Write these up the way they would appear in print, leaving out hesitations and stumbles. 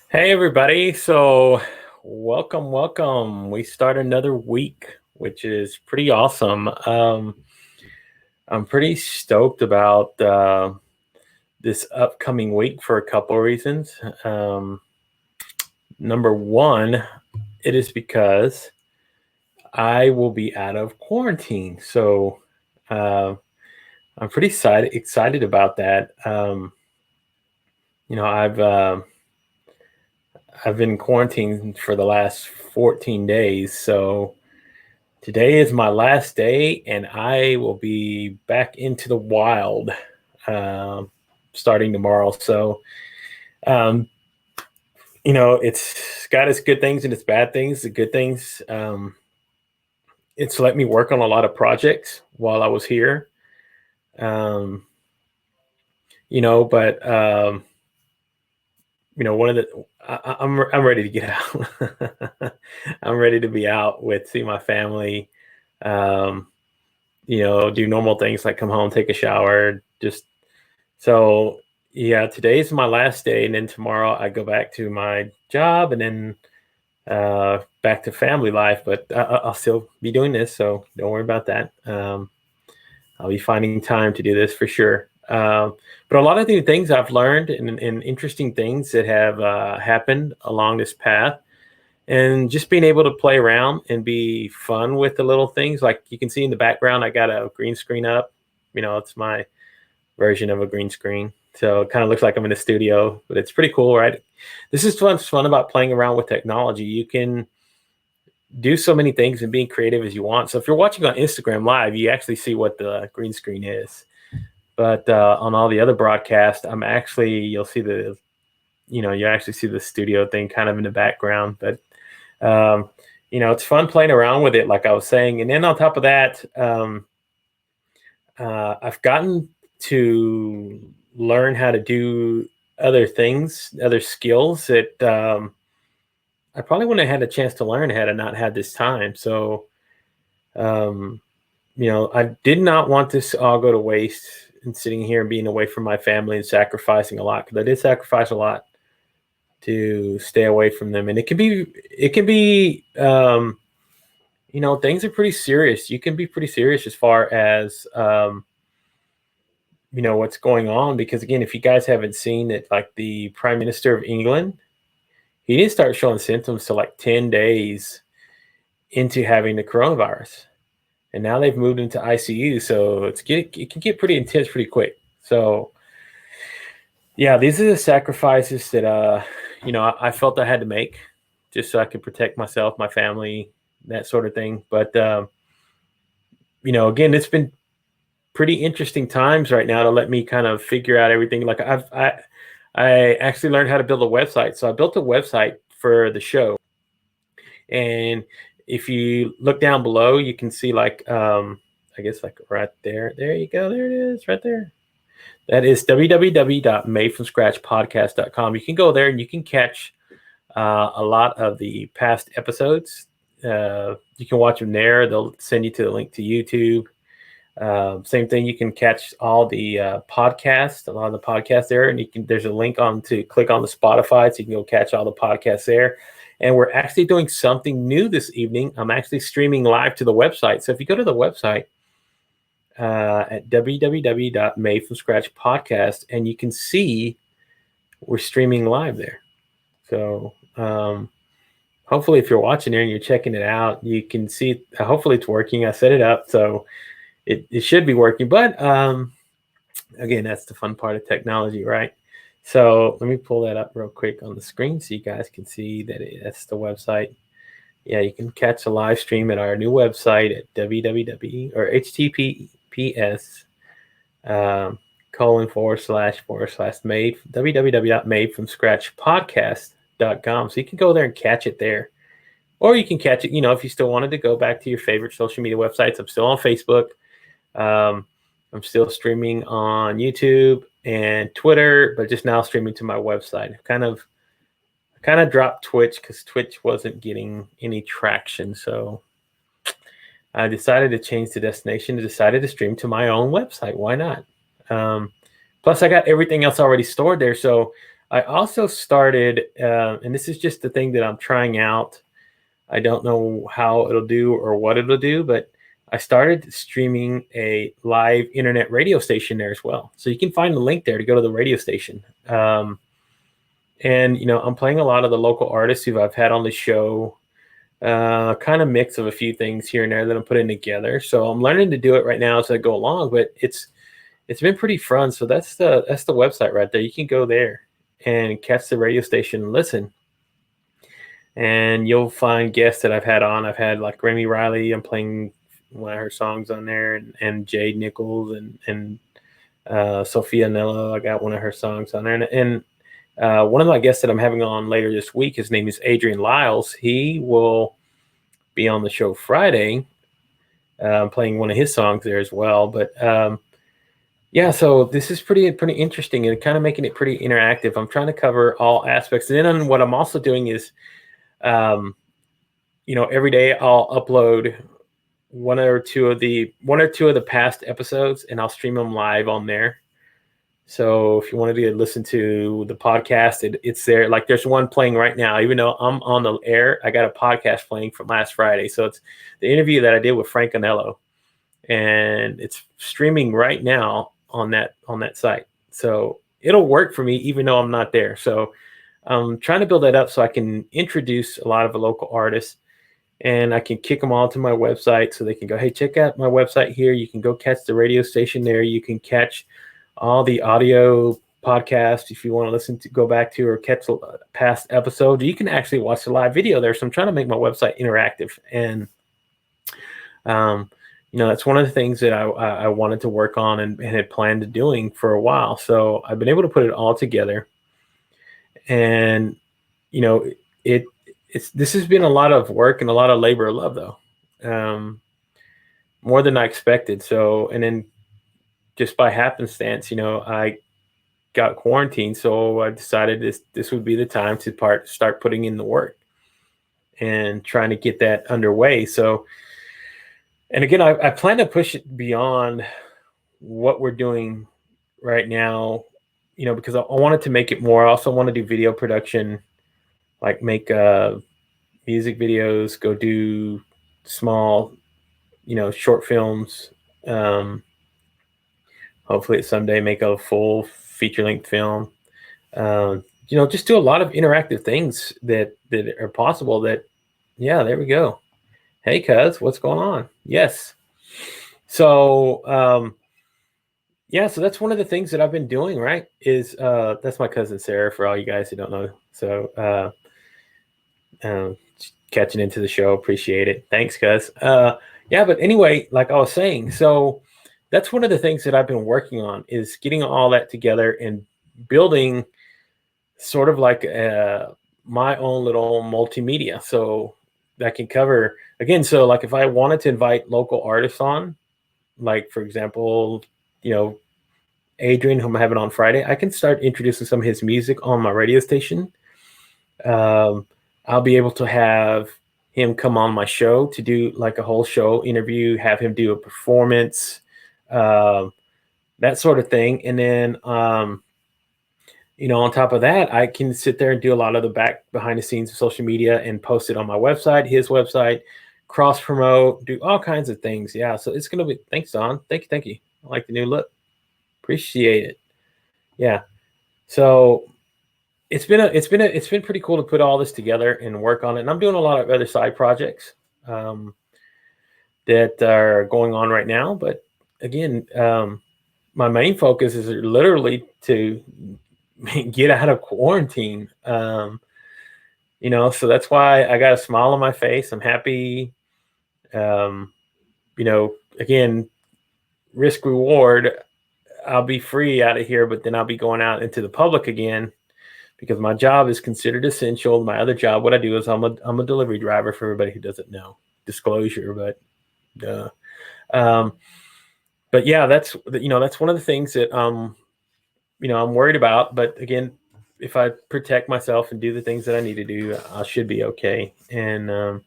Hey everybody. So welcome. We start another week, which is pretty awesome. I'm pretty stoked about this upcoming week for a couple of reasons. Um, Number one, it is because I will be out of quarantine. So uh, I'm pretty excited about that. You know, I've been quarantined for the last 14 days, so today is my last day, and I will be back into the wild um, starting tomorrow. So, um, it's got its good things and its bad things. The good things, it's let me work on a lot of projects while I was here. Um, but one of the I'm ready to get out. I'm ready to be out with see my family. Um, do normal things like come home, take a shower, just so yeah, today's my last day, and then tomorrow I go back to my job, and then back to family life. But I'll still be doing this, so don't worry about that. I'll be finding time to do this for sure. But a lot of new things I've learned and interesting things that have happened along this path, and just being able to play around and be fun with the little things. Like you can see in the background, I got a green screen up. It's my version of a green screen. So it kind of looks like I'm in a studio, but it's pretty cool, right? This is fun about playing around with technology. You can do so many things and being creative as you want. So if you're watching on Instagram Live, you actually see what the green screen is. But on all the other broadcasts, you'll see you actually see the studio thing kind of in the background. But it's fun playing around with it, like I was saying. And then on top of that, I've gotten to learn how to do other things, other skills that I probably wouldn't have had a chance to learn had I not had this time. So, um, I did not want this all go to waste and sitting here and being away from my family and sacrificing a lot, because I did sacrifice a lot to stay away from them. And things are pretty serious. You can be pretty serious as far as, what's going on, because again, if you guys haven't seen it, like the Prime Minister of England, he didn't start showing symptoms till like 10 days into having the coronavirus, and now they've moved into ICU, so it can get pretty intense pretty quick. So yeah, these are the sacrifices that I felt I had to make just so I could protect myself, my family, that sort of thing. But again, it's been pretty interesting times right now to let me kind of figure out everything. Like I actually learned how to build a website. So I built a website for the show. And if you look down below, you can see I guess like right there. There you go. There it is right there. That is www.madefromscratchpodcast.com. You can go there and you can catch a lot of the past episodes. You can watch them there. They'll send you to the link to YouTube. Same thing. You can catch all the podcasts, a lot of the podcasts there, and there's a link on to click on the Spotify, so you can go catch all the podcasts there. And we're actually doing something new this evening. I'm actually streaming live to the website. So if you go to the website at www.madefromscratchpodcast, and you can see we're streaming live there. So hopefully, if you're watching there and you're checking it out, you can see. Hopefully, it's working. I set it up so it should be working. But again, that's the fun part of technology, right? So let me pull that up real quick on the screen so you guys can see that that's the website. Yeah, you can catch a live stream at our new website at www or https :// made www.madefromscratchpodcast.com. So you can go there and catch it there. Or you can catch it, if you still wanted to go back to your favorite social media websites. I'm still on Facebook. I'm still streaming on YouTube and Twitter, but just now streaming to my website. I kind of dropped Twitch because Twitch wasn't getting any traction. So I decided to change the destination, decided to stream to my own website. Why not? Plus, I got everything else already stored there. So I also started, and this is just the thing that I'm trying out. I don't know how it'll do or what it'll do, but I started streaming a live internet radio station there as well. So you can find the link there to go to the radio station. And I'm playing a lot of the local artists who I've had on the show. Kind of mix of a few things here and there that I'm putting together. So I'm learning to do it right now as I go along, but it's been pretty fun. So that's the website right there. You can go there and catch the radio station and listen. And you'll find guests that I've had on. I've had like Remy Riley. I'm playing one of her songs on there, and Jade Nichols and Sophia Nello. I got one of her songs on there, and one of my guests that I'm having on later this week, his name is Adrian Lyles. He will be on the show Friday, playing one of his songs there as well. But yeah, so this is pretty interesting and kind of making it pretty interactive. I'm trying to cover all aspects. And then what I'm also doing is, every day I'll upload one or two of the past episodes, and I'll stream them live on there. So if you wanted to listen to the podcast, it's there. Like there's one playing right now. Even though I'm on the air, I got a podcast playing from last Friday. So it's the interview that I did with Frank Anello, and it's streaming right now on that site. So it'll work for me even though I'm not there. So I'm trying to build that up so I can introduce a lot of the local artists, and I can kick them all to my website so they can go, hey, check out my website here. You can go catch the radio station there. You can catch all the audio podcasts if you want to listen to, go back to, or catch past episodes. You can actually watch the live video there. So I'm trying to make my website interactive. And, that's one of the things that I wanted to work on and had planned to doing for a while. So I've been able to put it all together. And, this has been a lot of work and a lot of labor of love, though, more than I expected. So, and then just by happenstance, I got quarantined. So I decided this would be the time to start putting in the work and trying to get that underway. So, and again, I plan to push it beyond what we're doing right now, because I wanted to make it more. I also want to do video production, like make music videos, go do small, short films. Hopefully someday make a full feature-length film. Just do a lot of interactive things that are possible. Yeah, there we go. Hey, cuz, what's going on? Yes. So, so that's one of the things that I've been doing, right? Is that's my cousin Sarah, for all you guys who don't know. So, catching into the show, appreciate it. Thanks, cuz. But anyway, like I was saying, so that's one of the things that I've been working on, is getting all that together and building sort of like my own little multimedia. So that can cover, again, so like if I wanted to invite local artists on, like for example, Adrian, whom I'm having on Friday, I can start introducing some of his music on my radio station. I'll be able to have him come on my show to do like a whole show interview, have him do a performance, that sort of thing. And then, on top of that, I can sit there and do a lot of the behind the scenes of social media and post it on my website, his website, cross promote, do all kinds of things. Yeah. So it's going to be, thanks, Don. Thank you. I like the new look. Appreciate it. Yeah. So it's been pretty cool to put all this together and work on it. And I'm doing a lot of other side projects that are going on right now. But again, my main focus is literally to get out of quarantine. So that's why I got a smile on my face. I'm happy. Again, risk reward. I'll be free out of here, but then I'll be going out into the public again, because my job is considered essential. My other job, what I do is I'm a delivery driver, for everybody who doesn't know. Disclosure, but yeah, that's one of the things that I'm worried about. But again, if I protect myself and do the things that I need to do, I should be okay. And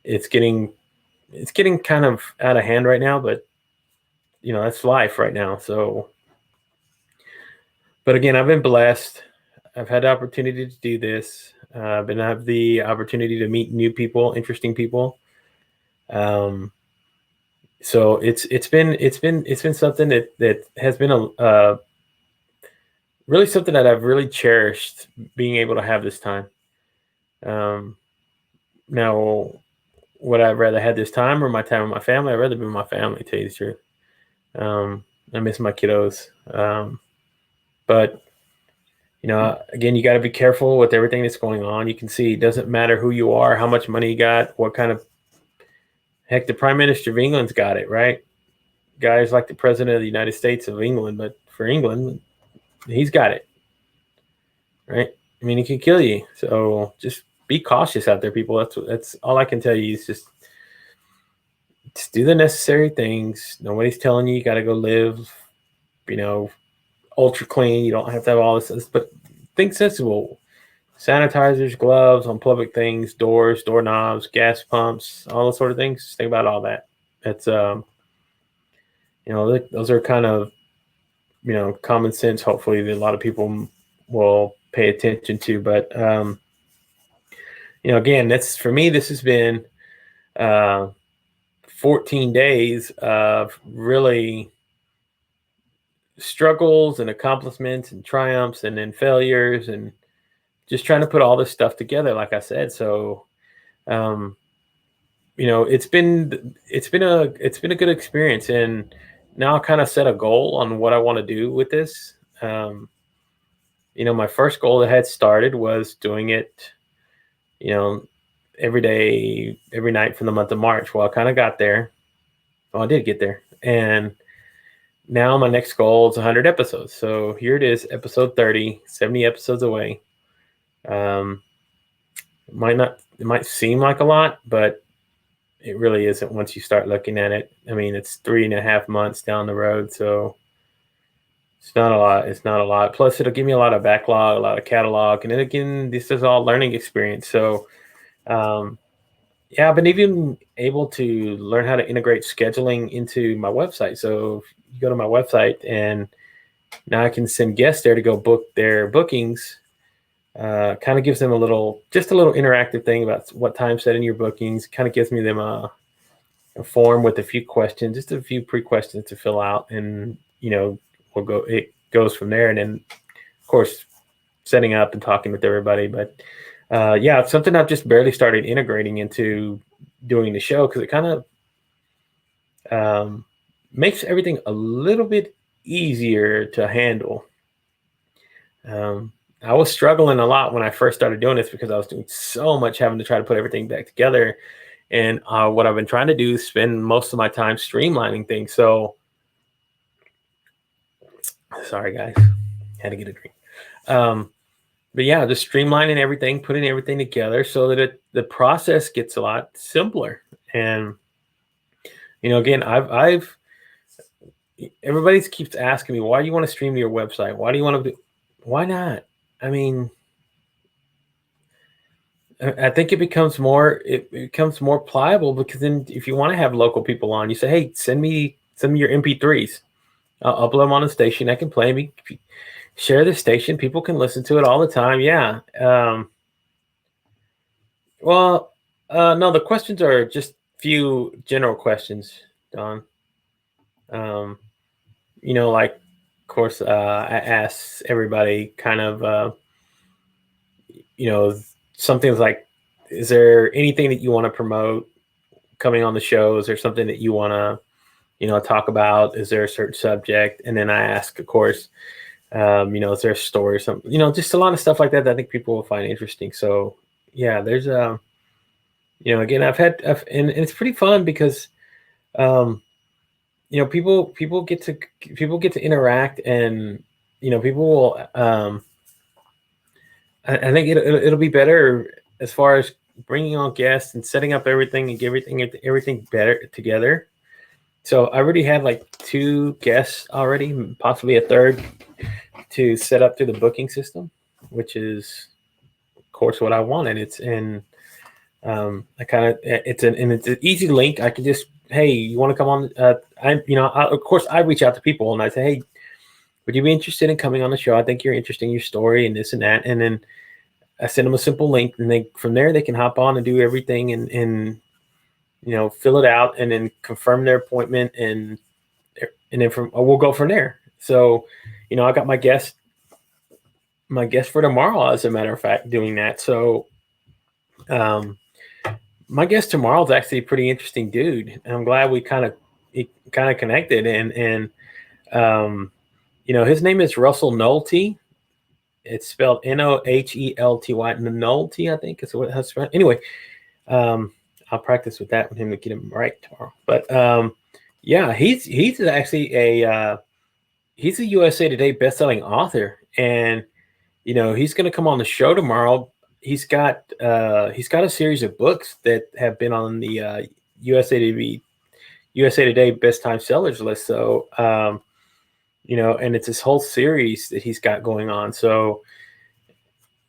it's getting kind of out of hand right now, but that's life right now. So But again, I've been blessed. I've had the opportunity to do this. I've been have the opportunity to meet new people, interesting people. Um, so it's been something that has been a really something that I've really cherished being able to have this time. Um, Now, would I rather had this time or my time with my family? I'd rather be with my family, to tell you the truth. I miss my kiddos. But, again, you got to be careful with everything that's going on. You can see it doesn't matter who you are, how much money you got, what kind of heck, the Prime Minister of England's got it, right? Guys like the President of the United States of England, but for England, he's got it, right? I mean, he can kill you. So just be cautious out there, people. That's all I can tell you is just do the necessary things. Nobody's telling you got to go live, you know, ultra clean. You don't have to have all this, but think sensible. Sanitizers, gloves on public things, doors, doorknobs, gas pumps, all those sort of things. Just think about all that. It's those are kind of common sense. Hopefully, that a lot of people will pay attention to. But again, that's for me. This has been 14 days of really struggles and accomplishments and triumphs and then failures and just trying to put all this stuff together, like I said. So it's been a good experience, and now I kind of set a goal on what I want to do with this. My first goal that had started was doing it every day, every night for the month of March. Well, I kind of got there. Well, I did get there. And now my next goal is 100 episodes. So here it is, episode 30, 70 episodes away. It might seem like a lot, but it really isn't once you start looking at it. I mean, it's 3.5 months down the road. So it's not a lot. It's not a lot. Plus, it'll give me a lot of backlog, a lot of catalog. And then again, this is all learning experience. So, I've been even able to learn how to integrate scheduling into my website. So if you go to my website, and now I can send guests there to go book their bookings. Kind of gives them a little interactive thing about what time set in your bookings. Kind of gives them a form with a few questions, just a few pre-questions to fill out, and it goes from there. And then, of course, setting up and talking with everybody. But it's something I've just barely started integrating into doing the show, because it kind of makes everything a little bit easier to handle. I was struggling a lot when I first started doing this, because I was doing so much, having to try to put everything back together. And what I've been trying to do is spend most of my time streamlining things. So, sorry guys, had to get a drink. But yeah, just streamlining everything, putting everything together so that the process gets a lot simpler. And again, I've everybody keeps asking me, why do you want to stream to your website? Why do you want to do? Why not? I mean, I think it becomes more pliable, because then if you want to have local people on, you say, hey, send me some of your MP3s. I'll upload them on the station. I can play me. Share the station. People can listen to it all the time. Yeah. No, the questions are just few general questions, Don. Like, of course, I ask everybody kind of, something like, is there anything that you want to promote coming on the show? Is there something that you want to, talk about? Is there a certain subject? And then I ask, of course, is there a story or something, just a lot of stuff like that I think people will find interesting. So yeah, there's again, and it's pretty fun, because people get to interact, and people will I think it'll be better as far as bringing on guests and setting up everything and get everything better together. So I already had like 2 guests already, possibly a third, to set up through the booking system, which is, of course, what I wanted. It's it's an easy link. I can just, hey, you want to come on? Of course, I reach out to people and I say, hey, would you be interested in coming on the show? I think you're interested in your story and this and that. And then I send them a simple link, and from there they can hop on and do everything and fill it out and then confirm their appointment, and then we'll go from there. So, I got my guest for tomorrow, as a matter of fact, doing that. So, my guest tomorrow is actually a pretty interesting dude, and I'm glad we kind of connected. And his name is Russell Nohelty. It's spelled Nohelty. Nohelty, I think is what it has. Anyway, I'll practice with that with him to get him right tomorrow. But yeah, he's actually he's a USA Today bestselling author, and he's going to come on the show tomorrow. He's got a series of books that have been on the USA Today best time sellers list. So and it's this whole series that he's got going on. So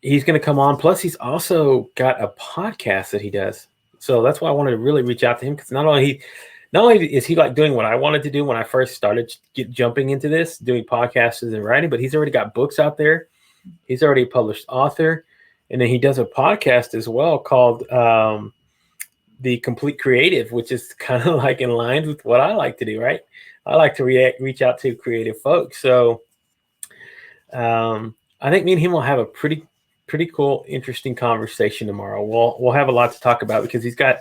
he's going to come on. Plus, he's also got a podcast that he does. So that's why I wanted to really reach out to him, because not only is he like doing what I wanted to do when I first started jumping into this, doing podcasts and writing, but he's already got books out there. He's already a published author. And then he does a podcast as well called The Complete Creative, which is kind of like in line with what I like to do, right? I like to reach out to creative folks. So I think me and him will have a pretty cool, interesting conversation tomorrow. We'll have a lot to talk about, because he's got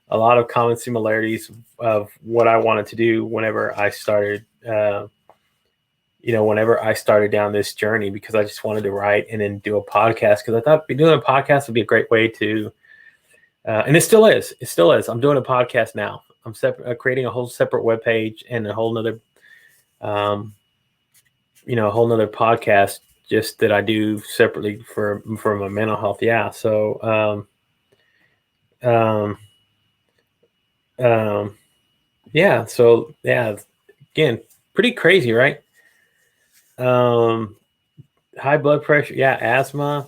a lot of common similarities of what I wanted to do whenever I started down this journey, because I just wanted to write and then do a podcast, because I thought doing a podcast would be a great way to, and it still is. I'm doing a podcast now. I'm creating a whole separate webpage and a whole nother, a whole nother podcast just that I do separately for my mental health. Yeah. So, yeah. So yeah, again, pretty crazy, right? High blood pressure, yeah, asthma,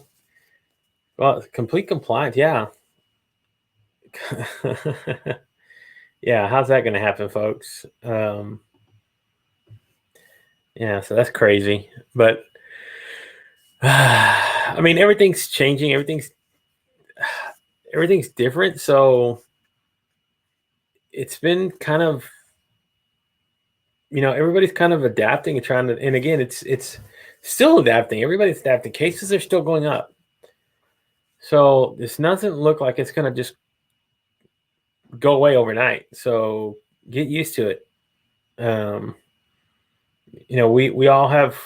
well, complete compliance, yeah. Yeah, how's that going to happen, folks? Yeah, so that's crazy. But I mean, everything's changing. Everything's different. So it's been kind of, everybody's kind of adapting and trying to, and again, it's still adapting. Everybody's adapting. Cases are still going up. So this doesn't look like it's going to just go away overnight. So get used to it. We all have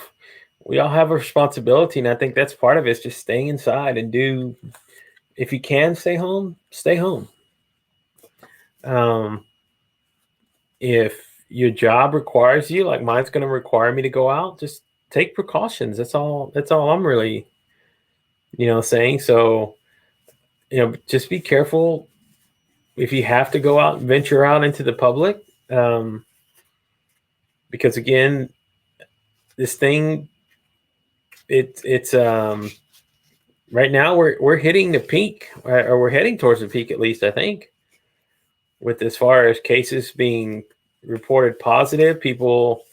a responsibility, and I think that's part of it, is just staying inside and if you can stay home, stay home. If your job requires you, like mine's going to require me to go out, just take precautions. That's all I'm really, saying. So, just be careful if you have to go out and venture out into the public. Because again, this thing, it's right now we're hitting the peak, or we're heading towards the peak, at least I think, with as far as cases being reported positive, people,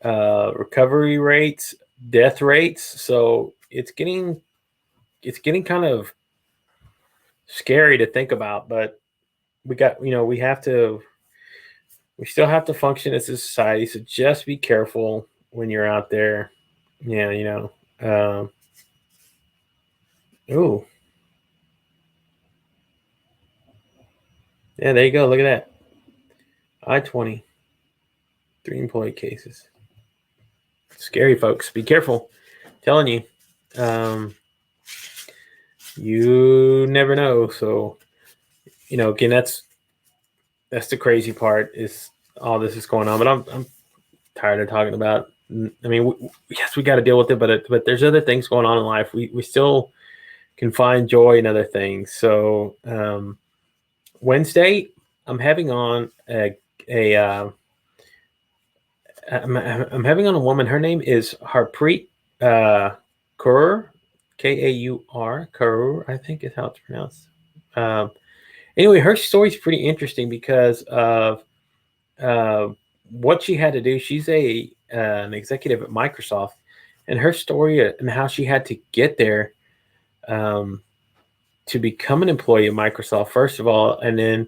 recovery rates, death rates. So it's getting kind of scary to think about, but we still have to function as a society. So just be careful when you're out there. Yeah. Ooh. Yeah, there you go. Look at that. I-20, 3 employee cases. Scary, folks. Be careful. I'm telling you. You never know. So, again, that's the crazy part, is all this is going on. But I'm tired of talking about. I mean, yes, we got to deal with it, but there's other things going on in life. We still can find joy in other things. So Wednesday, I'm having on I'm having on a woman. Her name is Harpreet Kaur, Kaur, Kaur, I think is how it's pronounced. Anyway, her story is pretty interesting because of what she had to do. She's a an executive at Microsoft, and her story and how she had to get there um, to become an employee of Microsoft, first of all, and then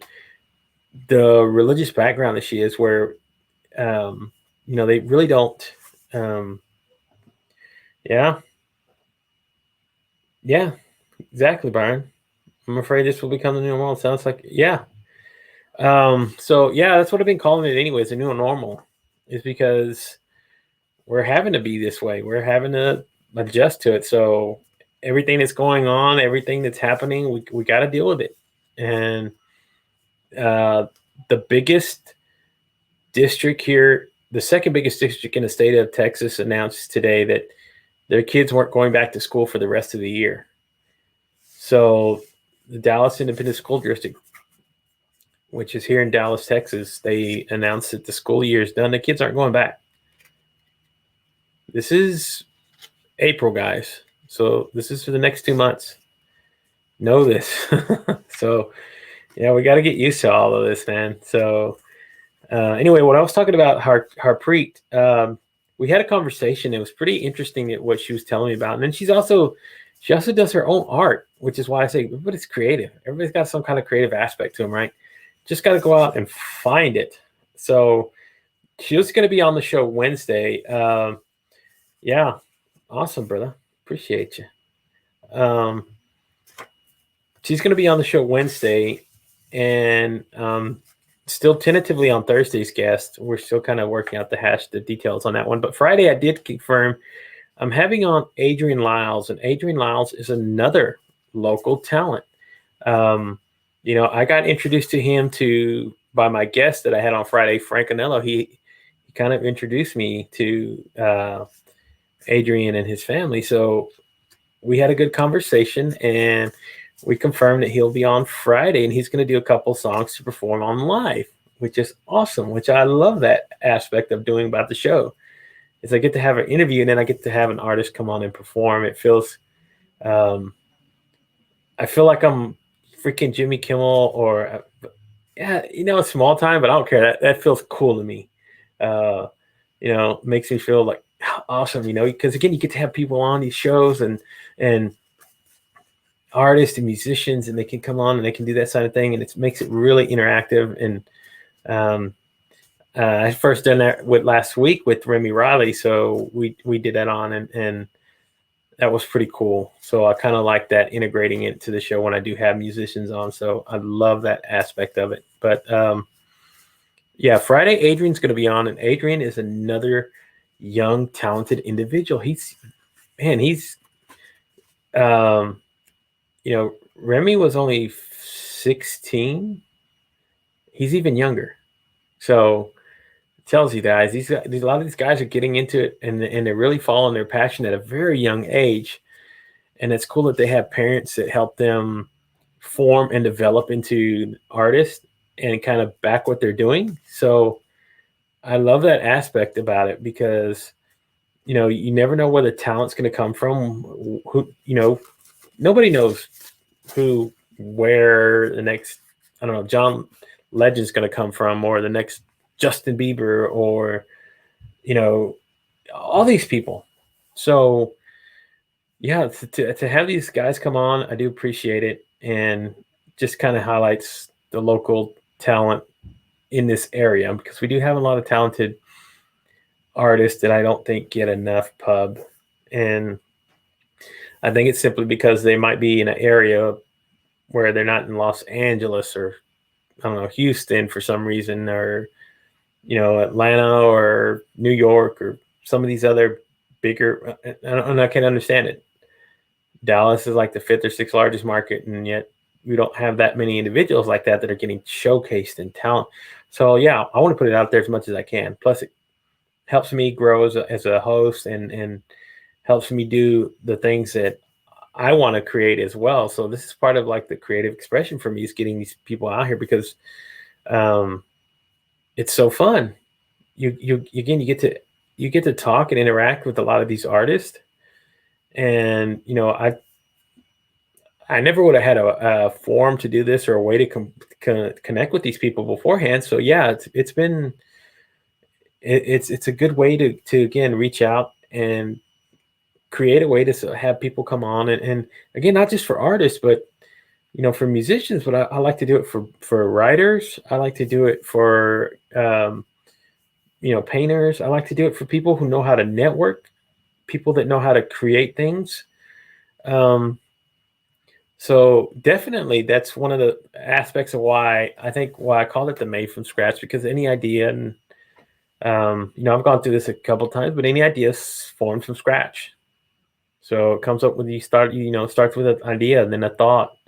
the religious background that she is, where they really don't. Um, yeah, yeah, exactly, Byron. I'm afraid this will become the new normal. It sounds like, yeah. So yeah, that's what I've been calling it anyways, the new normal, is because we're having to be this way. We're having to adjust to it. So everything that's going on, everything that's happening, we got to deal with it. And uh, the biggest district here, the second biggest district in the state of Texas, announced today that their kids weren't going back to school for the rest of the year. So the Dallas Independent School District, which is here in Dallas, Texas, they announced that the school year is done. The kids aren't going back. This is April, guys. So this is for the next 2 months. Know this. So yeah, we got to get used to all of this, man. So anyway, what I was talking about, Harpreet, we had a conversation. It was pretty interesting what she was telling me about. And then she also does her own art, which is why I say everybody's creative. Everybody's got some kind of creative aspect to them, right? Just got to go out and find it. So she was going to be on the show Wednesday. Yeah, awesome, brother. Appreciate you. She's going to be on the show Wednesday, and still tentatively on Thursday's guest. We're still kind of working out the details on that one. But Friday, I did confirm I'm having on Adrian Lyles, and Adrian Lyles is another local talent. I got introduced to him by my guest that I had on Friday, Frank Anello. He kind of introduced me to Adrian and his family. So we had a good conversation, and we confirmed that he'll be on Friday, and he's going to do a couple songs to perform on live, which is awesome, which I love that aspect of doing about the show. Is I get to have an interview, and then I get to have an artist come on and perform. It feels, I feel like I'm freaking Jimmy Kimmel or, small time, but I don't care. That feels cool to me. Makes me feel like awesome, because again, you get to have people on these shows and artists and musicians, and they can come on and they can do that side of thing, and it makes it really interactive. And I first done that last week with Remy Riley, so we did that on, and that was pretty cool. So I kind of like that, integrating it to the show when I do have musicians on. So I love that aspect of it. But yeah, Friday Adrian's going to be on, and Adrian is another young, talented individual. Remy was only 16. He's even younger. So it tells you guys, a lot of these guys are getting into it, and they're really following their passion at a very young age. And it's cool that they have parents that help them form and develop into artists and kind of back what they're doing. So I love that aspect about it, because you never know where the talent's going to come from. Nobody knows where the next, I don't know, John Legend's going to come from, or the next Justin Bieber, or all these people. So yeah, to have these guys come on, I do appreciate it, and just kind of highlights the local talent in this area, because we do have a lot of talented artists that I don't think get enough pub. And I think it's simply because they might be in an area where they're not in Los Angeles, or I don't know, Houston for some reason, or Atlanta or New York, or some of these other bigger, and I can understand it. Dallas is like the 5th or 6th largest market, and yet we don't have that many individuals like that are getting showcased in talent. So yeah, I want to put it out there as much as I can. Plus, it helps me grow as a host, and helps me do the things that I want to create as well. So this is part of like the creative expression for me, is getting these people out here, because it's so fun. You get to talk and interact with a lot of these artists, and I never would have had a forum to do this, or a way to connect with these people beforehand. So yeah, it's been it's a good way to again reach out and create a way to have people come on, and again, not just for artists, but for musicians. But I like to do it for writers. I like to do it for painters. I like to do it for people who know how to network, people that know how to create things. So definitely that's one of the aspects of why I call it the made from scratch, because any idea, and I've gone through this a couple times, but any idea forms from scratch. So it comes up with, starts with an idea, and then a thought.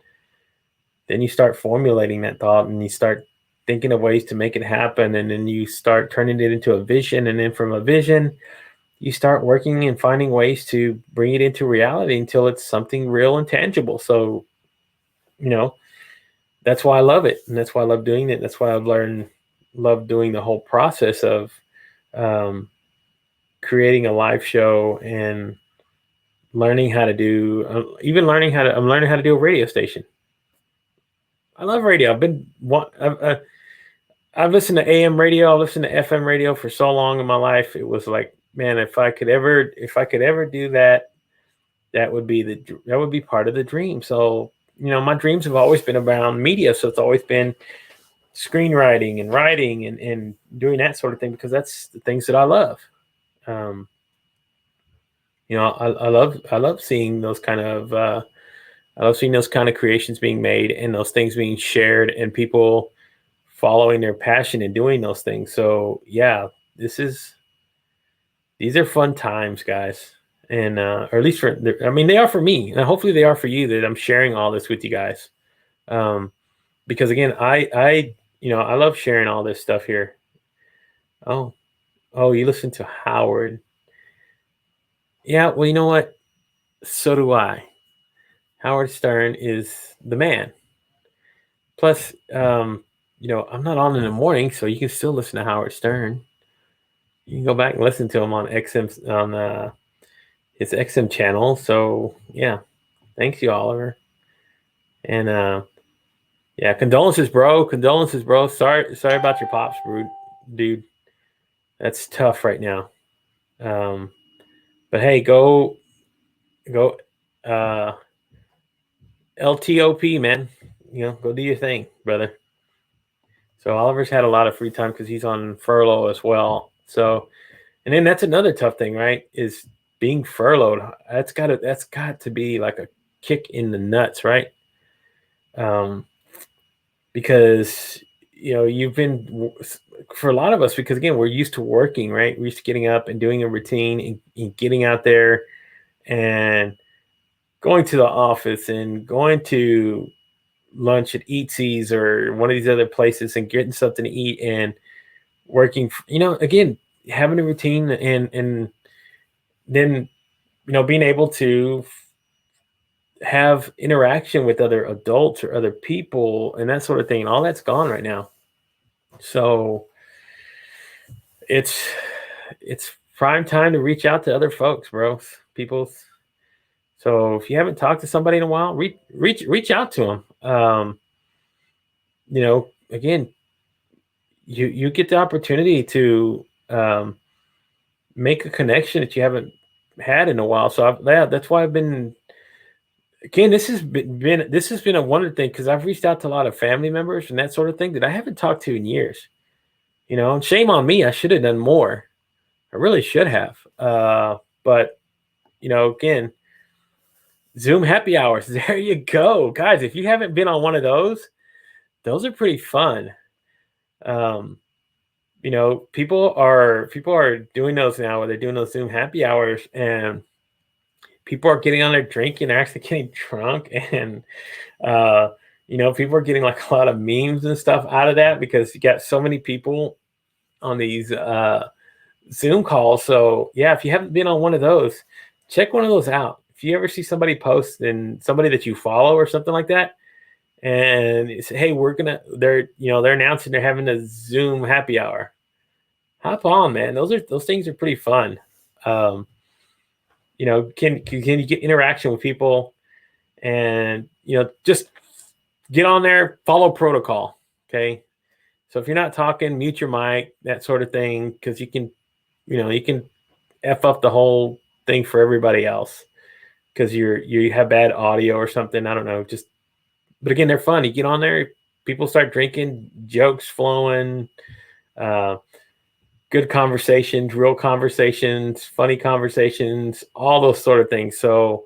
Then you start formulating that thought, and you start thinking of ways to make it happen. And then you start turning it into a vision. And then from a vision, you start working and finding ways to bring it into reality until it's something real and tangible. So, that's why I love it. And that's why I love doing it. That's why love doing the whole process of creating a live show and learning how to do, I'm learning how to do a radio station. I love radio. I've listened to AM radio. I've listened to FM radio for so long in my life. It was like, man, if I could ever do that, that would be part of the dream. So, my dreams have always been around media. So it's always been screenwriting and writing and doing that sort of thing, because that's the things that I love. I love seeing those kind of, creations being made and those things being shared and people following their passion and doing those things. So yeah, these are fun times, guys. And, or at least they are for me, and hopefully they are for you, that I'm sharing all this with you guys. Because again, I love sharing all this stuff here. Oh, you listen to Howard. Yeah. Well, you know what? So do I. Howard Stern is the man. Plus, I'm not on in the morning, so you can still listen to Howard Stern. You can go back and listen to him on XM, on his XM channel. So yeah, thanks you, Oliver. And yeah, condolences, bro. Sorry about your pops, dude. That's tough right now. But hey, go LTOP, man. Go do your thing, brother. So Oliver's had a lot of free time because he's on furlough as well. So, and then that's another tough thing, right? Is being furloughed. That's got to be like a kick in the nuts, right? Because you've been, for a lot of us, because again, we're used to working, right? We're used to getting up and doing a routine and getting out there and going to the office and going to lunch at Eatsies or one of these other places and getting something to eat and working, again, having a routine and then, being able to have interaction with other adults or other people and that sort of thing. All that's gone right now. So it's prime time to reach out to other folks, bro. People. So if you haven't talked to somebody in a while, reach out to them. Again, you get the opportunity to make a connection that you haven't had in a while. So that's why I've been. Again, this has been a wonder thing, because I've reached out to a lot of family members and that sort of thing that I haven't talked to in years. Shame on me. I should have done more. I really should have. But again, Zoom happy hours. There you go, guys. If you haven't been on one of those are pretty fun. People are doing those now, where they're doing those Zoom happy hours, and people are getting on there drinking, they're actually getting drunk, and people are getting like a lot of memes and stuff out of that, because you got so many people on these Zoom calls. So yeah, if you haven't been on one of those, check one of those out. If you ever see somebody post, and somebody that you follow or something like that, and it's, hey, they're announcing they're having a Zoom happy hour, hop on, man. Those things are pretty fun. Can you get interaction with people, and just get on there, follow protocol. Okay. So if you're not talking, mute your mic, that sort of thing, because you can F up the whole thing for everybody else because you have bad audio or something. I don't know. But again, they're fun. You get on there, people start drinking, jokes flowing, uh, good conversations, real conversations, funny conversations, all those sort of things. So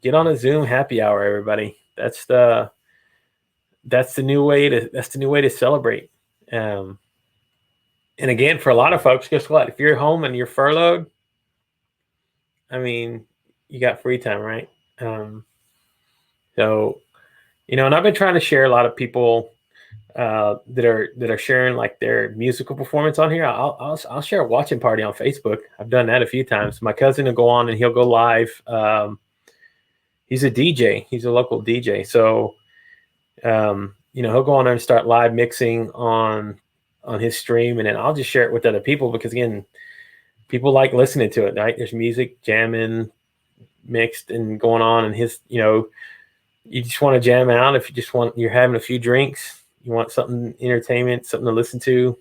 get on a Zoom happy hour, everybody. That's the new way to celebrate. Um, and again, for a lot of folks, guess what? If you're home and you're furloughed, I mean, you got free time, right? So, and I've been trying to share a lot of people that are sharing like their musical performance on here. I'll share a watching party on Facebook. I've done that a few times. My cousin will go on and he'll go live. He's a DJ. He's a local DJ. So, he'll go on there and start live mixing on his stream, and then I'll just share it with other people because again, people like listening to it, right? There's music jamming, mixed and going on, and you just want to jam out. If you're having a few drinks, you want something entertainment, something to listen to,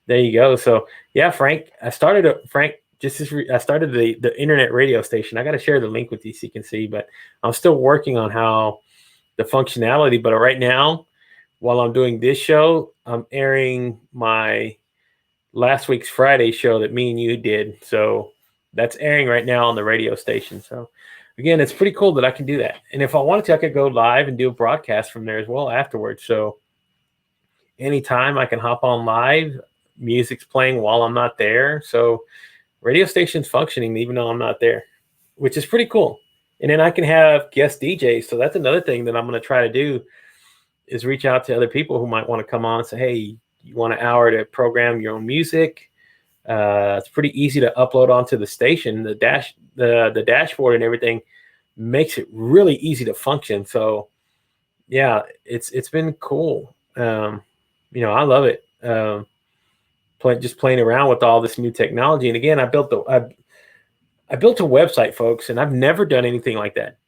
there you go. So yeah, Frank, I started the internet radio station. I got to share the link with you so you can see, but I'm still working on how the functionality. But right now, while I'm doing this show, I'm airing my last week's Friday show that me and you did. So that's airing right now on the radio station. So again, it's pretty cool that I can do that. And if I wanted to, I could go live and do a broadcast from there as well afterwards. So anytime I can hop on live, music's playing while I'm not there. So radio station's functioning even though I'm not there, which is pretty cool. And then I can have guest DJs. So that's another thing that I'm going to try to do is reach out to other people who might want to come on and say, hey, you want an hour to program your own music? It's pretty easy to upload onto the station. The dashboard and everything makes it really easy to function. So yeah, it's been cool. I love it. Just playing around with all this new technology. And again, I built a website, folks, and I've never done anything like that.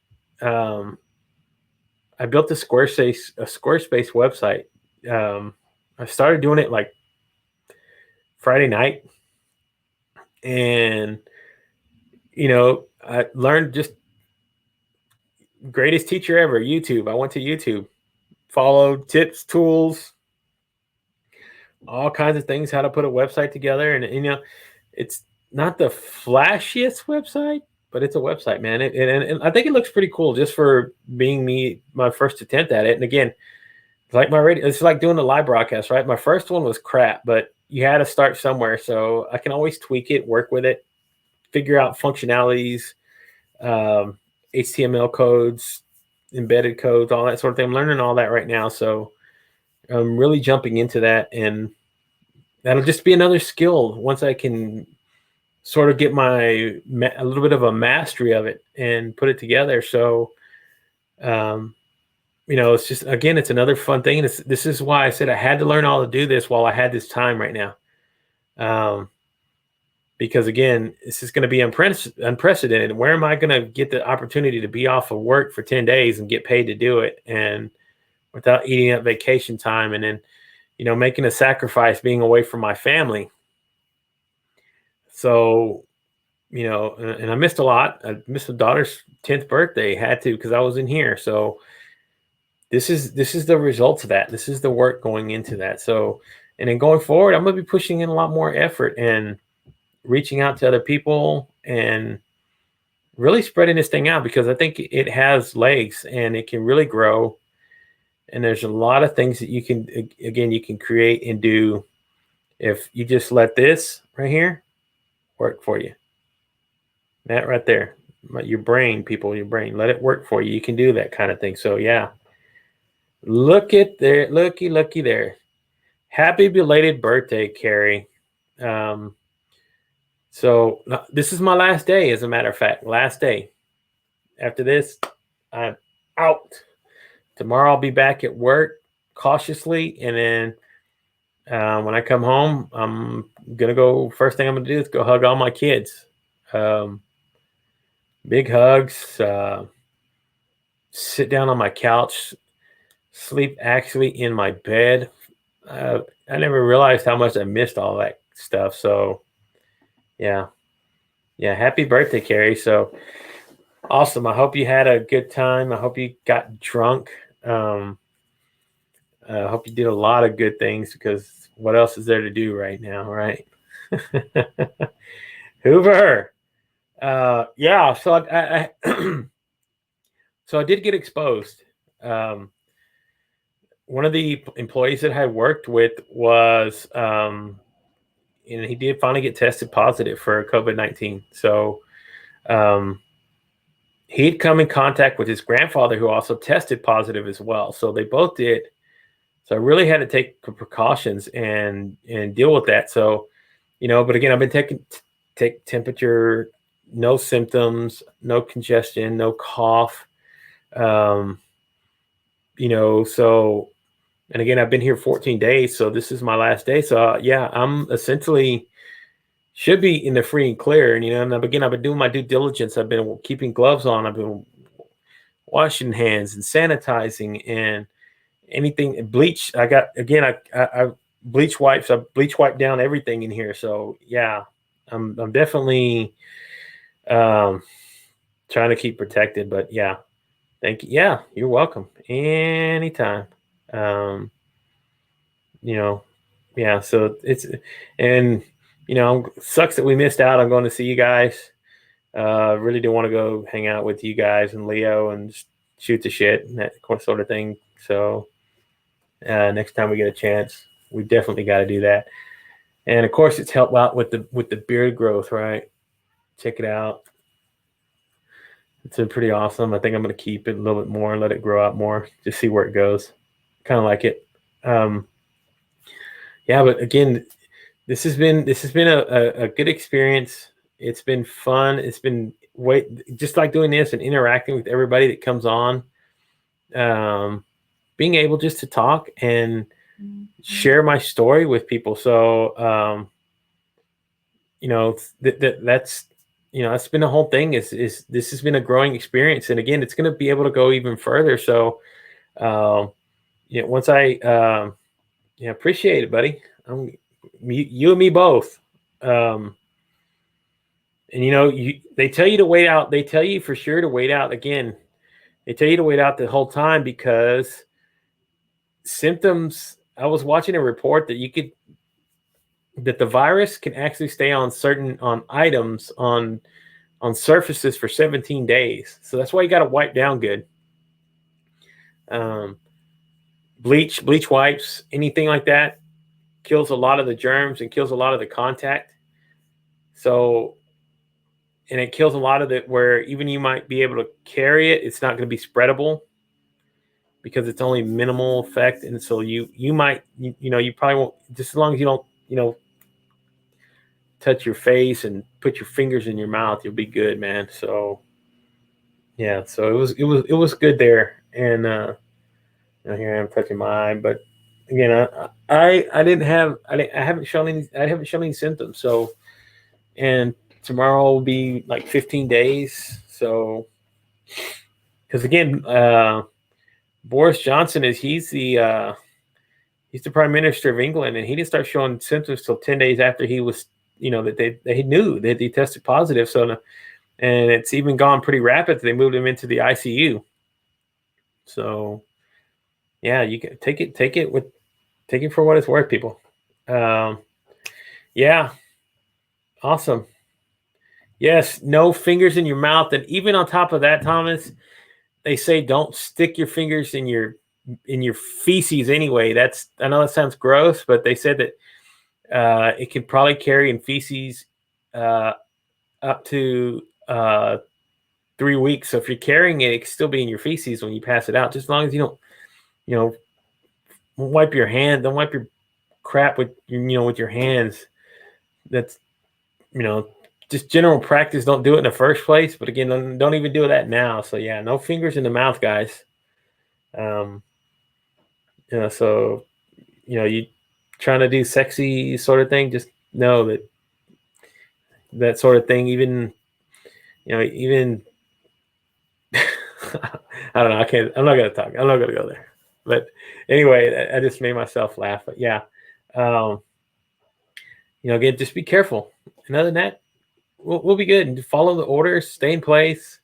I built a Squarespace website. I started doing it like Friday night, and I learned just greatest teacher ever, YouTube. I went to YouTube, followed tips, tools, all kinds of things, how to put a website together. And it's not the flashiest website, but it's a website, man. And I think it looks pretty cool just for being my first attempt at it. And again, it's like my radio, it's like doing a live broadcast, right? My first one was crap, but you had to start somewhere. So I can always tweak it, work with it, figure out functionalities, HTML codes, embedded codes, all that sort of thing. I'm learning all that right now. So I'm really jumping into that, and that'll just be another skill once I can sort of get a little bit of a mastery of it and put it together. So, it's just, again, it's another fun thing. This is why I said I had to learn how to do this while I had this time right now. Because again, this is going to be unprecedented. Where am I going to get the opportunity to be off of work for 10 days and get paid to do it, and without eating up vacation time, and then, making a sacrifice being away from my family. So, and I missed a lot. I missed the daughter's 10th birthday. Had to, because I was in here. So this is the results of that. This is the work going into that. So, and then going forward, I'm going to be pushing in a lot more effort and reaching out to other people and really spreading this thing out, because I think it has legs and it can really grow. And there's a lot of things that you can create and do if you just let this right here work for you. That right there, your brain, let it work for you. You can do that kind of thing. So yeah, looky there. Happy belated birthday, Carrie. So this is my last day, as a matter of fact, last day. After this, I'm out. Tomorrow I'll be back at work cautiously, and then when I come home, I'm gonna go. First thing I'm gonna do is go hug all my kids. Big hugs. Sit down on my couch. Sleep actually in my bed. I never realized how much I missed all that stuff. So yeah, yeah. Happy birthday, Carrie. So awesome. I hope you had a good time. I hope you got drunk. Um, I hope you did a lot of good things because what else is there to do right now, right? Hoover. Yeah. So so I did get exposed. Um, one of the employees that I worked with was, and he did finally get tested positive for COVID-19. So um, he'd come in contact with his grandfather, who also tested positive as well. So they both did. So I really had to take precautions and deal with that. So, but again, I've been take temperature, no symptoms, no congestion, no cough. Um, so, and again, I've been here 14 days, so this is my last day. So yeah, I'm essentially should be in the free and clear. And I've been doing my due diligence. I've been keeping gloves on. I've been washing hands and sanitizing and anything bleach. I got, again, I bleach wipes. I bleach wipe down everything in here. So yeah, I'm definitely trying to keep protected, but yeah, thank you. Yeah, you're welcome anytime. Um, yeah, so and sucks that we missed out on going to see you guys. Really do want to go hang out with you guys and Leo and just shoot the shit and that sort of thing. So next time we get a chance, we definitely got to do that. And of course, it's helped out with the beard growth, right? Check it out. It's been pretty awesome. I think I'm going to keep it a little bit more and let it grow out more, just see where it goes. Kind of like it. Yeah, but again, this has been a good experience. It's been fun. It's been just like doing this and interacting with everybody that comes on. Being able just to talk and share my story with people. So that's that's been the whole thing. Is this has been a growing experience, and again, it's going to be able to go even further. So once I appreciate it, buddy. You and me both. And they tell you to wait out. They tell you for sure to wait out. Again, they tell you to wait out the whole time because symptoms. I was watching a report that the virus can actually stay on items on surfaces for 17 days. So that's why you got to wipe down good. Bleach wipes, anything like that kills a lot of the germs and kills a lot of the contact. So, and it kills a lot of it where even you might be able to carry it, it's not going to be spreadable because it's only minimal effect. And so you might, you probably won't, just as long as you don't, touch your face and put your fingers in your mouth, you'll be good, man. So yeah, so it was good there. And, here I am touching my eye, but again, I haven't shown any symptoms. So, and tomorrow will be like 15 days. So, because again, Boris Johnson he's the Prime Minister of England, and he didn't start showing symptoms till 10 days after he was, that they knew that he tested positive. So, and it's even gone pretty rapid. They moved him into the ICU. So, yeah, you can take it for what it's worth, people. Yeah, awesome. Yes, no fingers in your mouth, and even on top of that, Thomas, they say don't stick your fingers in your feces anyway. I know that sounds gross, but they said that it could probably carry in feces up to 3 weeks. So if you're carrying it, it can still be in your feces when you pass it out. Just as long as you don't, wipe your hand. Don't wipe your crap with your hands. That's just general practice. Don't do it in the first place. But again, don't even do that now. So yeah, no fingers in the mouth, guys. So you trying to do sexy sort of thing, just know that sort of thing, even I don't know. I'm not gonna talk. I'm not gonna go there. But anyway, I just made myself laugh. But yeah, um, again, just be careful. And other than that, we'll be good. And follow the orders, stay in place.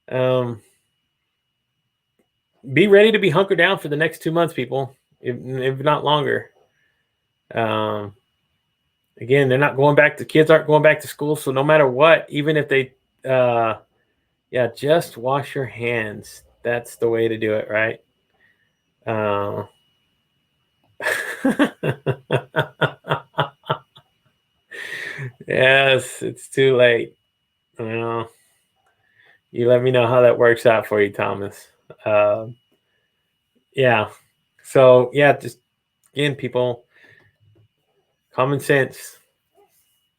Um, be ready to be hunkered down for the next 2 months, people, if not longer. Again, they're not going back. The kids aren't going back to school. So no matter what, even if they, just wash your hands. That's the way to do it, right? Yes, it's too late. You let me know how that works out for you, Thomas. Yeah. So yeah, just again, people, common sense.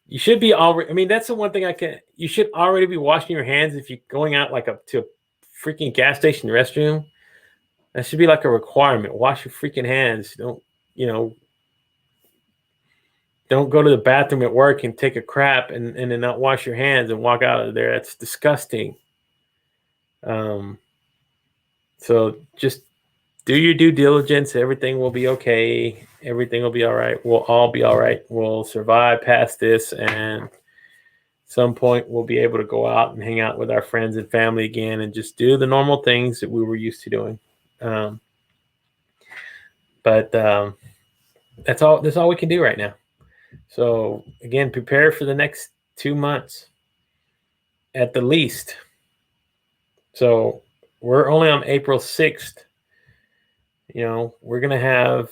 You should be already. I mean, that's the one thing you should already be washing your hands if you're going out like to a freaking gas station restroom. That should be like a requirement. Wash your freaking hands. Don't go to the bathroom at work and take a crap and then not wash your hands and walk out of there. That's disgusting. So just do your due diligence. Everything will be okay. Everything will be all right. We'll all be all right. We'll survive past this, and some point we'll be able to go out and hang out with our friends and family again and just do the normal things that we were used to doing. But that's all we can do right now. So again, prepare for the next 2 months at the least. So we're only on April 6th. We're going to have,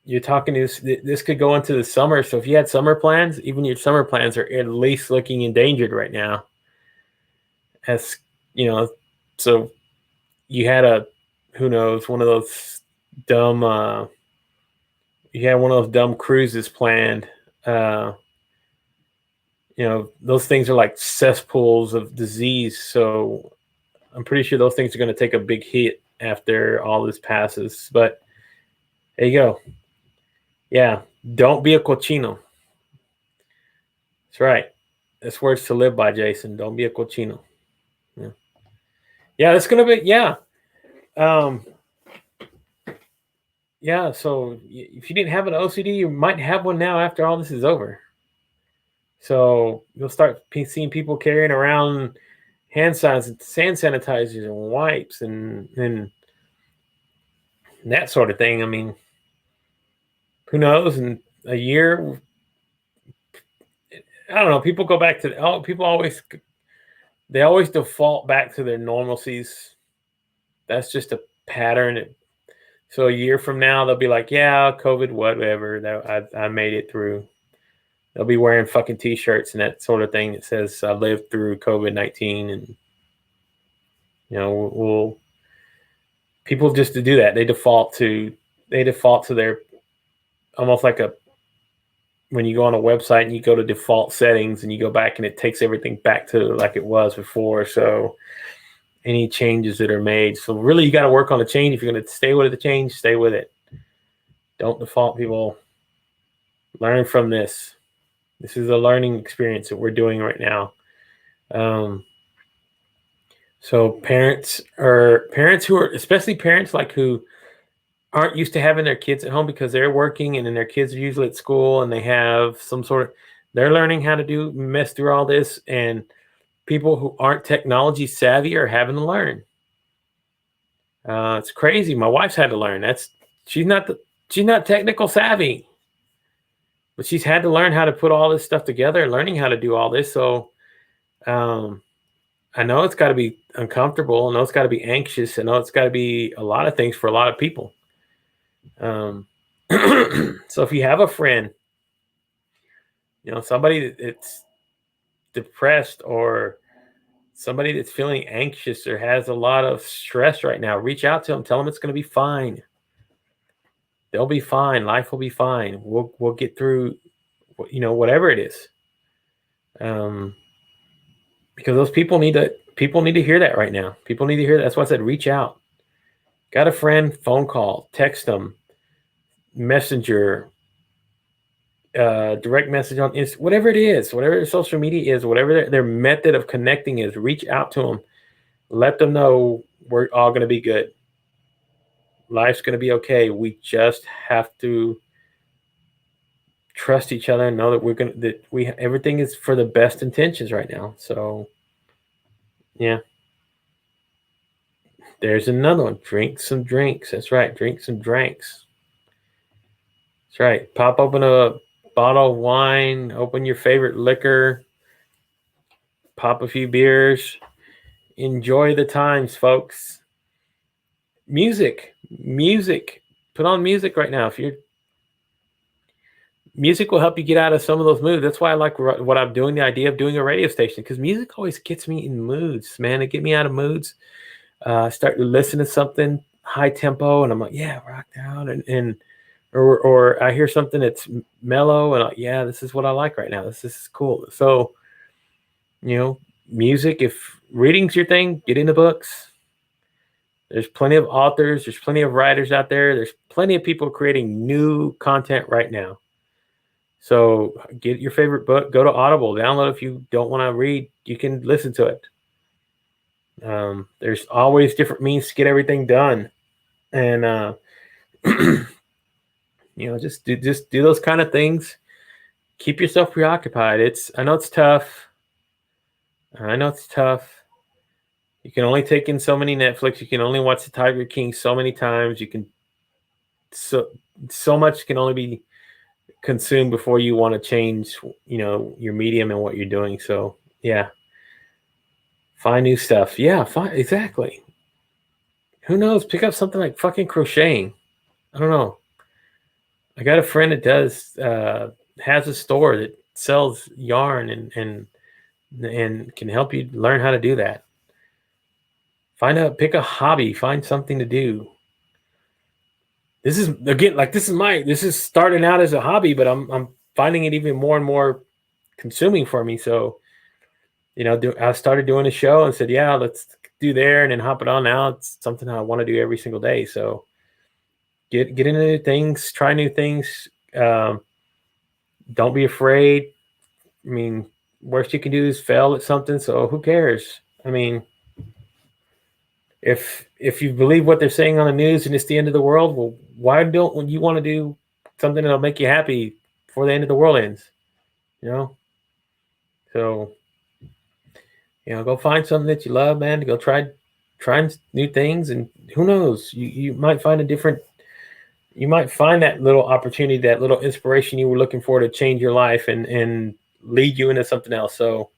you're talking this could go into the summer. So if you had summer plans, even your summer plans are at least looking endangered right now. As so you had who knows, one of those dumb, you had one of those dumb cruises planned. Those things are like cesspools of disease. So I'm pretty sure those things are going to take a big hit after all this passes. But there you go. Yeah, don't be a cochino. That's right. That's words to live by, Jason. Don't be a cochino. Yeah, that's going to be, yeah. Yeah, so if you didn't have an OCD, you might have one now after all this is over. So you'll start seeing people carrying around hand sanitizers and wipes and that sort of thing. I mean, who knows? In a year, I don't know. People go back to people always default back to their normalcies. That's just a pattern. So a year from now, they'll be like, yeah, COVID, whatever. I made it through. They'll be wearing fucking T-shirts and that sort of thing that says I lived through COVID-19. And, people just to do that. They default to their, almost like when you go on a website and you go to default settings and you go back and it takes everything back to like it was before. So any changes that are made. So really you got to work on the change. If you're going to stay with the change, stay with it. Don't default, people. Learn from this. This is a learning experience that we're doing right now. So parents who are, especially parents like who aren't used to having their kids at home because they're working and then their kids are usually at school and they have some sort of, they're learning how to mess through all this, and people who aren't technology savvy are having to learn. It's crazy. My wife's had to learn. She's not technical savvy, but she's had to learn how to put all this stuff together, learning how to do all this. So, I know it's got to be uncomfortable. I know it's got to be anxious. I know it's got to be a lot of things for a lot of people. So if you have a friend, somebody that's depressed or somebody that's feeling anxious or has a lot of stress right now, reach out to them. Tell them it's going to be fine. They'll be fine. Life will be fine. We'll get through, whatever it is. Because those people need to hear that right now. People need to hear that. That's why I said reach out. Got a friend, phone call, text them, messenger, direct message on Instagram, whatever it is, whatever social media is, whatever their method of connecting is, reach out to them. Let them know we're all going to be good. life's going to be okay. We just have to trust each other and know that everything is for the best intentions right now. So yeah, there's another one. Drink some drinks. That's right. Drink some drinks. That's right. Pop open a bottle of wine, open your favorite liquor, pop a few beers, enjoy the times, folks. Music. Put on music right now. Music will help you get out of some of those moods. That's why I like what I'm doing, the idea of doing a radio station, because music always gets me in moods, man. It get me out of moods. I start to listen to something high tempo, and I'm like, yeah, rock down, or I hear something that's mellow, and yeah, this is what I like right now. This is cool. So, music. If reading's your thing, get into books. There's plenty of authors. There's plenty of writers out there. There's plenty of people creating new content right now. So get your favorite book, go to Audible, download. If you don't want to read, you can listen to it. There's always different means to get everything done. And, just do those kind of things. Keep yourself preoccupied. I know it's tough. You can only take in so many Netflix. You can only watch the Tiger King so many times. So much can only be consumed before you want to change, your medium and what you're doing. So yeah, find new stuff. Yeah, exactly. Who knows? Pick up something like fucking crocheting. I don't know. I got a friend that has a store that sells yarn and can help you learn how to do that. Pick a hobby, find something to do. This is starting out as a hobby, but I'm finding it even more and more consuming for me. So, I started doing a show and said, yeah, let's do there and then hop it on. Now it's something I want to do every single day. So get into new things, try new things. Don't be afraid. I mean, worst you can do is fail at something. So who cares? I mean, if you believe what they're saying on the news and it's the end of the world, well, why don't you want to do something that'll make you happy before the end of the world ends? So, go find something that you love, man. Go try new things, and who knows, you might find that little opportunity, that little inspiration you were looking for to change your life and lead you into something else. So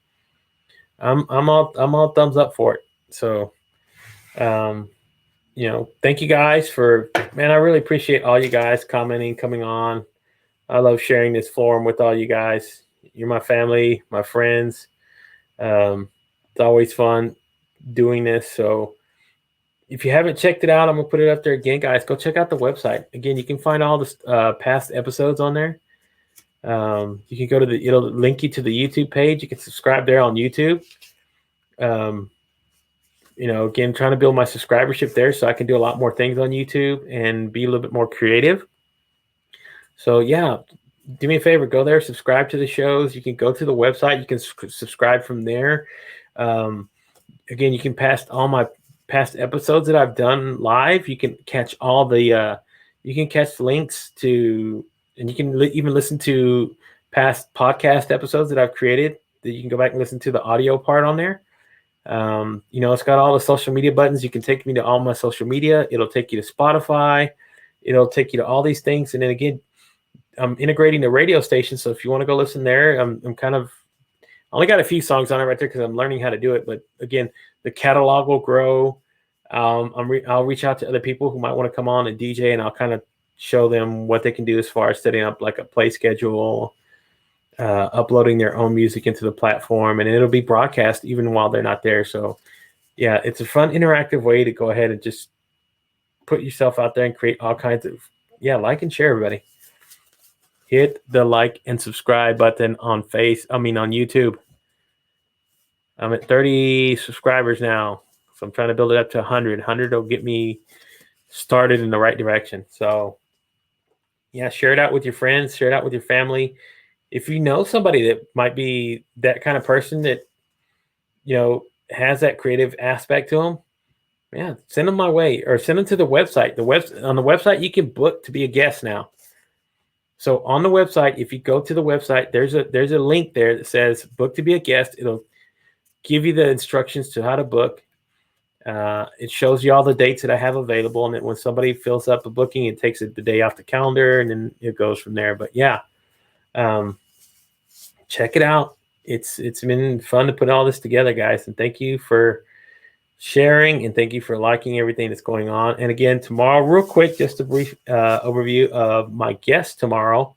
I'm all thumbs up for it. So, thank you guys I really appreciate all you guys commenting, coming on. I love sharing this forum with all you guys. You're my family, my friends. It's always fun doing this. So if you haven't checked it out, I'm gonna put it up there again, guys. Go check out the website. Again, you can find all the past episodes on there. You can go to it'll link you to the YouTube page. You can subscribe there on YouTube. Again, trying to build my subscribership there so I can do a lot more things on YouTube and be a little bit more creative. So yeah, do me a favor, go there, subscribe to the shows. You can go to the website. You can subscribe from there. Again, you can all my past episodes that I've done live. You can catch you can catch links to, and you can even listen to past podcast episodes that I've created that you can go back and listen to the audio part on there. It's got all the social media buttons. You can take me to all my social media. It'll take you to Spotify. It'll take you to all these things. And then again, I'm integrating the radio station. So if you want to go listen there, I only got a few songs on it right there because I'm learning how to do it. But again, the catalog will grow. I'll reach out to other people who might want to come on and DJ, and I'll kind of show them what they can do as far as setting up like a play schedule, uploading their own music into the platform, and it'll be broadcast even while they're not there. So yeah, it's a fun interactive way to go ahead and just put yourself out there and create all kinds of, like and share, everybody. Hit the like and subscribe button on YouTube. I'm at 30 subscribers now. So I'm trying to build it up to 100. 100 will get me started in the right direction. So yeah, share it out with your friends, share it out with your family. If you know somebody that might be that kind of person that, has that creative aspect to them, Yeah, send them my way or send them to the website. On the website, you can book to be a guest now. So on the website, if you go to the website, there's a link there that says book to be a guest. It'll give you the instructions to how to book. It shows you all the dates that I have available, and then when somebody fills up a booking, it takes it the day off the calendar, and then it goes from there. But yeah, check it out. It's been fun to put all this together, guys, and thank you for sharing, and thank you for liking everything that's going on. And again, tomorrow, real quick, just a brief overview of my guest tomorrow.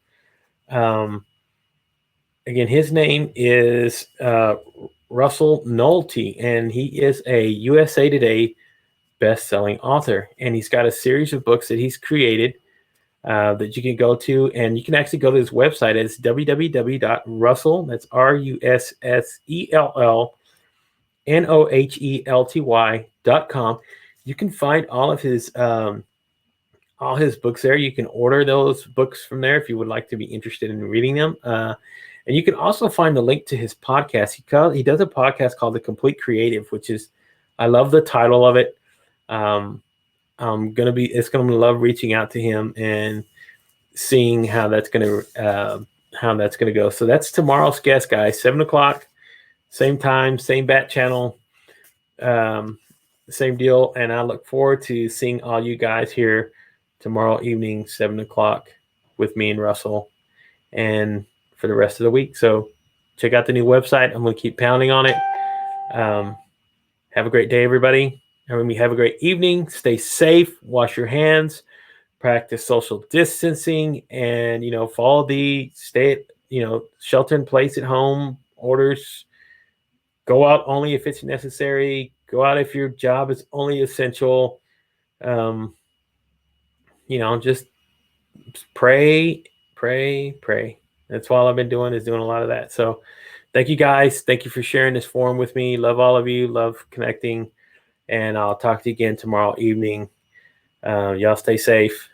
Again, his name is Russell Nohelty, and he is a USA Today best-selling author, and he's got a series of books that he's created that you can go to, and you can actually go to his website. It's www.russell, that's RussellNohelty.com. You can find all his books there. You can order those books from there if you would like to be interested in reading them. And you can also find the link to his podcast. He does a podcast called The Complete Creative, which is, I love the title of it. It's gonna love reaching out to him and seeing how that's gonna go. So that's tomorrow's guest, guys. 7:00, same time, same bat channel, same deal. And I look forward to seeing all you guys here tomorrow evening, 7:00, with me and Russell, and for the rest of the week. So check out the new website. I'm going to keep pounding on it. Have a great day, everybody. Have a great evening. Stay safe. Wash your hands. Practice social distancing, and follow the shelter in place at home orders. Go out only if it's necessary. Go out if your job is only essential. Just pray. That's all I've been doing, is doing a lot of that. So thank you, guys. Thank you for sharing this forum with me. Love all of you. Love connecting. And I'll talk to you again tomorrow evening. Y'all stay safe.